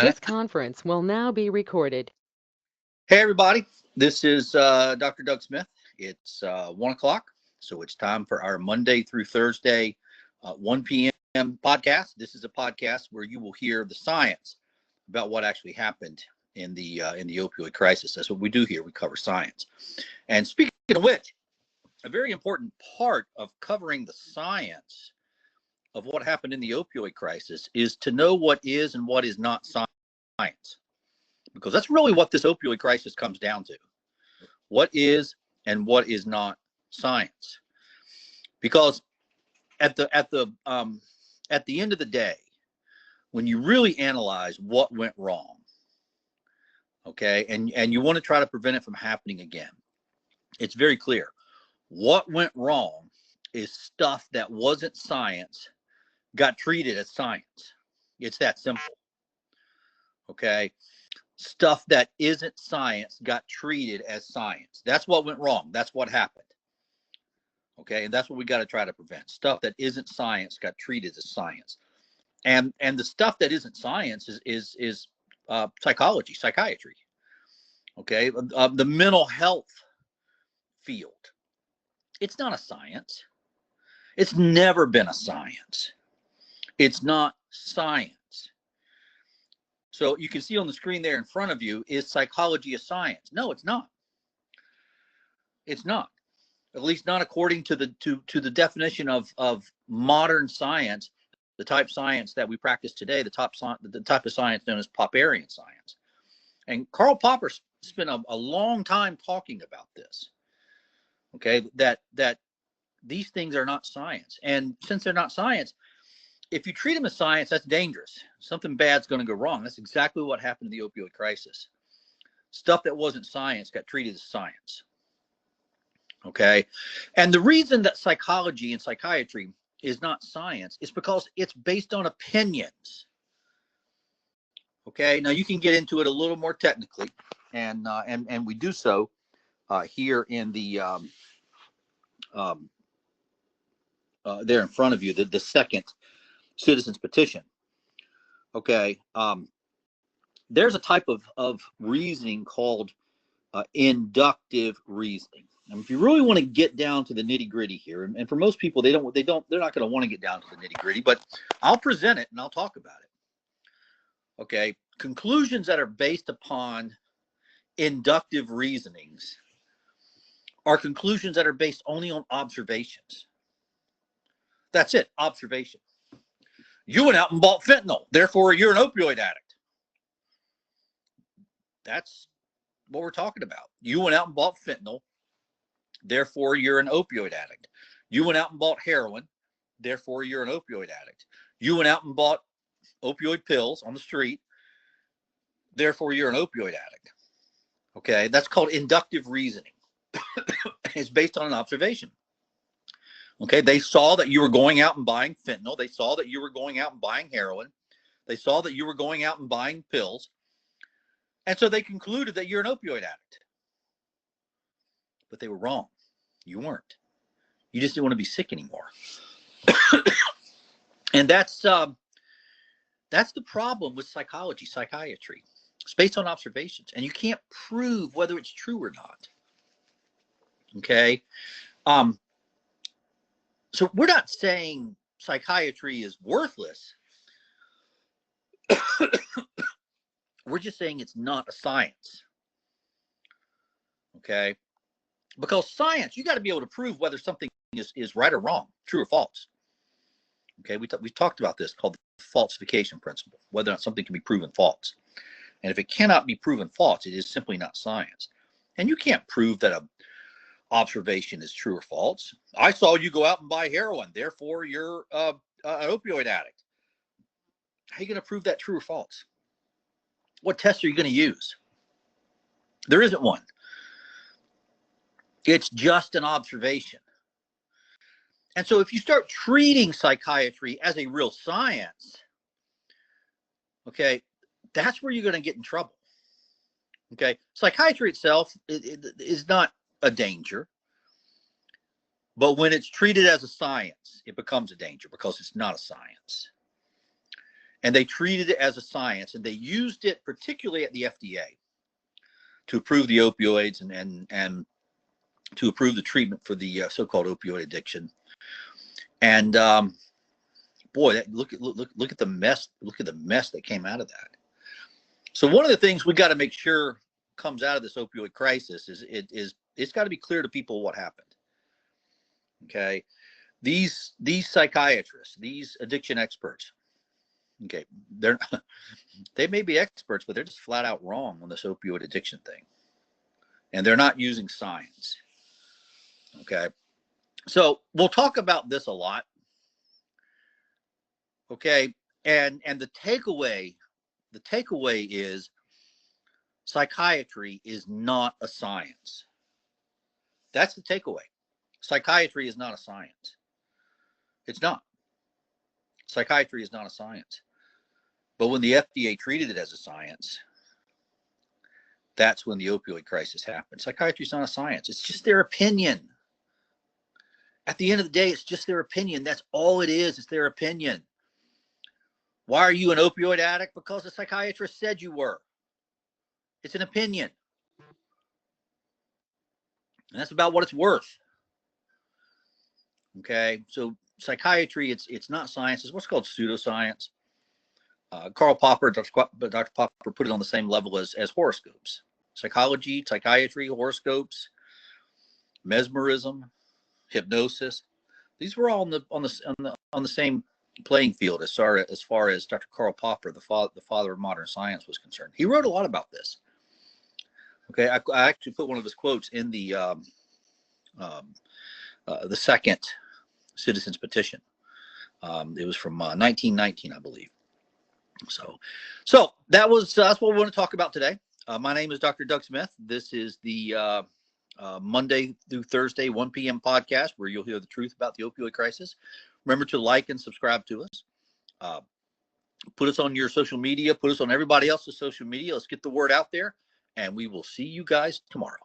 This conference will now be recorded. Hey, everybody. This is Dr. Doug Smith. It's 1 o'clock, so it's time for our Monday through Thursday 1 p.m. podcast. This is a podcast where you will hear the science about what actually happened in the opioid crisis. That's what we do here. We cover science. And speaking of which, a very important part of covering the science of what happened in the opioid crisis is to know what is and what is not science. Because that's really what this opioid crisis comes down to. What is and what is not science? Because at the end of the day, when you really analyze what went wrong, okay, and you want to try to prevent it from happening again, it's very clear. What went wrong is stuff that wasn't science got treated as science. It's that simple. Okay. Stuff that isn't science got treated as science. That's what went wrong. That's what happened. Okay, and that's what we got to try to prevent. Stuff that isn't science got treated as science, and the stuff that isn't science is psychology, psychiatry. Okay, the mental health field. It's not a science. It's never been a science. It's not science. So you can see on the screen there in front of you, is psychology a science? No, it's not. It's not. At least not according to the definition of modern science, the type of science that we practice today, the type of science known as Popperian science. And Karl Popper spent a long time talking about this. Okay, that these things are not science. And since they're not science, if you treat them as science, that's dangerous. Something bad's going to go wrong. That's exactly what happened in the opioid crisis. Stuff that wasn't science got treated as science. Okay. And the reason that psychology and psychiatry is not science is because it's based on opinions. Okay. Now you can get into it a little more technically, and we do so here in the there in front of you, the second citizens petition. Okay. There's a type of reasoning called inductive reasoning. And if you really want to get down to the nitty gritty here, and for most people, they're not going to want to get down to the nitty gritty, but I'll present it and I'll talk about it. Okay. Conclusions that are based upon inductive reasonings are conclusions that are based only on observations. That's it. Observation. You went out and bought fentanyl, therefore you're an opioid addict. That's what we're talking about. You went out and bought fentanyl, therefore you're an opioid addict. You went out and bought heroin, therefore you're an opioid addict. You went out and bought opioid pills on the street, therefore you're an opioid addict. Okay, that's called inductive reasoning. It's based on an observation. Okay, they saw that you were going out and buying fentanyl. They saw that you were going out and buying heroin. They saw that you were going out and buying pills. And so they concluded that you're an opioid addict. But they were wrong. You weren't. You just didn't want to be sick anymore. And that's the problem with psychology, psychiatry. It's based on observations, and you can't prove whether it's true or not. Okay. So we're not saying psychiatry is worthless. We're just saying it's not a science. Okay. Because science, you got to be able to prove whether something is right or wrong, true or false. Okay. We talked about this, called the falsification principle, whether or not something can be proven false. And if it cannot be proven false, it is simply not science. And you can't prove that a observation is true or false. I saw you go out and buy heroin, therefore you're an opioid addict. How are you going to prove that true or false? What test are you going to use? There isn't one. It's just an observation. And so if you start treating psychiatry as a real science, okay, that's where you're going to get in trouble. Okay, psychiatry itself is not a danger, but when it's treated as a science, it becomes a danger because it's not a science. and they treated it as a science, and they used it particularly at the FDA to approve the opioids and to approve the treatment for the so-called opioid addiction. And boy, look at the mess. Look at the mess that came out of that. So one of the things we got to make sure comes out of this opioid crisis is it's got to be clear to people what happened. Okay, these psychiatrists, these addiction experts, okay, they may be experts, but they're just flat out wrong on this opioid addiction thing, and they're not using science. Okay, so we'll talk about this a lot. Okay, and the takeaway is psychiatry is not a science. That's the takeaway. Psychiatry is not a science. It's not. Psychiatry is not a science. But when the FDA treated it as a science, that's when the opioid crisis happened. Psychiatry is not a science. It's just their opinion. At the end of the day, it's just their opinion. That's all it is. It's their opinion. Why are you an opioid addict? Because the psychiatrist said you were. It's an opinion. And that's about what it's worth. Okay, so psychiatry, it's not science. It's what's called pseudoscience. Karl Popper, Dr. Popper put it on the same level as horoscopes. Psychology, psychiatry, horoscopes, mesmerism, hypnosis. These were all on the same playing field as far as Dr. Karl Popper, the father of modern science, was concerned. He wrote a lot about this. Okay, I actually put one of his quotes in the second Citizens Petition. It was from 1919, I believe. So that's what we want to talk about today. My name is Dr. Doug Smith. This is the Monday through Thursday 1 p.m. podcast where you'll hear the truth about the opioid crisis. Remember to like and subscribe to us. Put us on your social media. Put us on everybody else's social media. Let's get the word out there, and we will see you guys tomorrow.